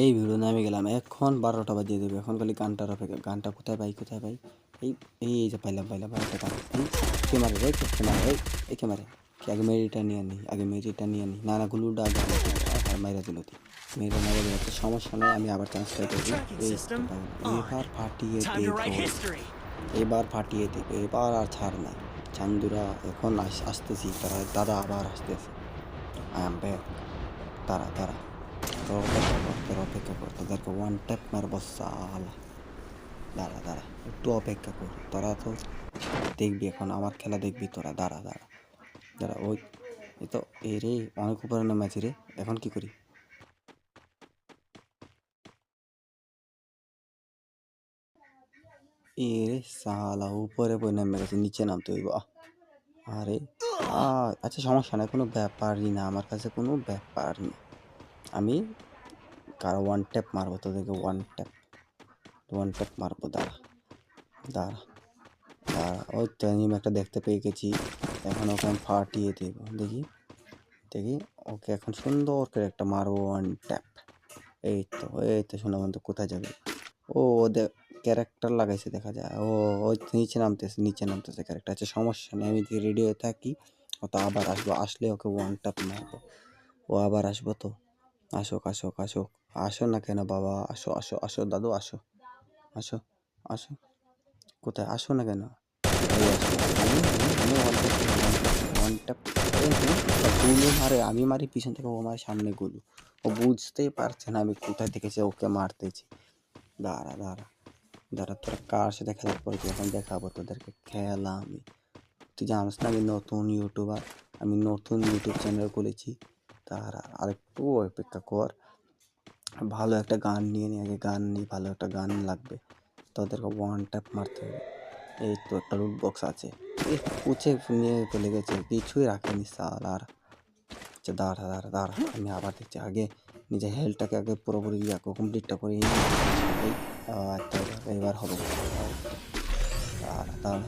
এই ভিডিও নামে গেলাম এখন 12টা বাজিয়ে দেবে। এখন খালি গানটার অপেক্ষা। গানটা কোথায় পাই কোথায় পাই? এই এই যে পাইলাম পাইলাম একটা গান। এই কে মারে রে কে মারে এই কে মারে? কি আগে মেরিটা নিয়ে নিই আগে মেরিটা নিয়ে নিই। না না গুলুটা আগে মাইরা দিল তুই মেয়েরা মাইরা দিল তো সমস্যা নাই। আমি আবার চান্স পাইতেছি। এই তো পাইলাম। এবার ফাটিয়ে দেব এবার ফাটিয়ে দেব এবার আর ছাড় নাই। চান্দুরা এখন আসতেছি তারা দাদা আবার আসতেছে। I am back. তারা তারা তোর অপেক্ষা কর তোদেরকে ওয়ান ট্যাপ মারবো সালা। দাঁড়া দাঁড়া একটু অপেক্ষা কর তোরা তো দেখবি এখন আমার খেলা দেখবি তোরা। দাঁড়া দাঁড়া দাঁড়া ওই এই তো এই রে অনেক উপরে নেমে আছি রে। এখন কি করি? এ রে সালা উপরে বই নেমে গেছে নিচে নামতে হইব। আরে আচ্ছা সমস্যা নাই কোনো ব্যাপারই না আমার কাছে কোনো ব্যাপারই না। আমি কারো ওয়ান ট্যাপ মারবো তোদেরকে ওয়ান ট্যাপ মারবো। দাঁড়া দাঁড়া দাঁড়া ওই তো একটা দেখতে পেয়ে গেছি। এখন ওকে আমি ফাটিয়ে দেবো। দেখি দেখি ওকে এখন সুন্দর করে একটা মারবো ওয়ান ট্যাপ। এই তো শোনা বন্ধু কোথায় যাবে? ও ওদের ক্যারেক্টার লাগাইছে দেখা যায়। ও ওই নিচে নামতেছে ক্যারেক্টার। আচ্ছা সমস্যা নেই আমি রেডি হয়ে থাকি। ও তো আবার আসবো আসলে ওকে ওয়ান ট্যাপ মারবো। ও আবার আসবো তো। আসুক আসুক আসুক আসো না কেন বাবা? আসো আসো আসো দাদু আসো আসো আসো কোথায় আসো না কেন? গুলু মারে আমি মারি পিছন থেকে ও মারে সামনে গুলু। ও বুঝতেই পারছে না আমি কোথায় থেকে ওকে মারতেছি। দাঁড়া দাঁড়া দাঁড়া তোরা কার সাথে খেলার পরে এখন দেখাবো তোদেরকে খেলা আমি। তুই জানিস না আমি নতুন ইউটিউবার। আমি নতুন ইউটিউব চ্যানেল খুলেছি। তারা আরেকটু অপেক্ষা কর। ভালো একটা গান নিয়ে নি আগে গান নিয়ে ভালো একটা গান লাগবে। তোদেরকে ওয়ান ট্যাপ মারতে হবে। এই তো একটা রুট বক্স আছে। এই কুচে নিয়ে চলে গেছে কিছুই রাখেনি সাল আর। আচ্ছা দাঁড়া দাঁড়া দাঁড়া আমি আবার দেখছি আগে নিজের হেলথটাকে আগে পুরোপুরি কমপ্লিটটা করে নিই। আচ্ছা এবার হবে। দাঁড়া দাঁড়া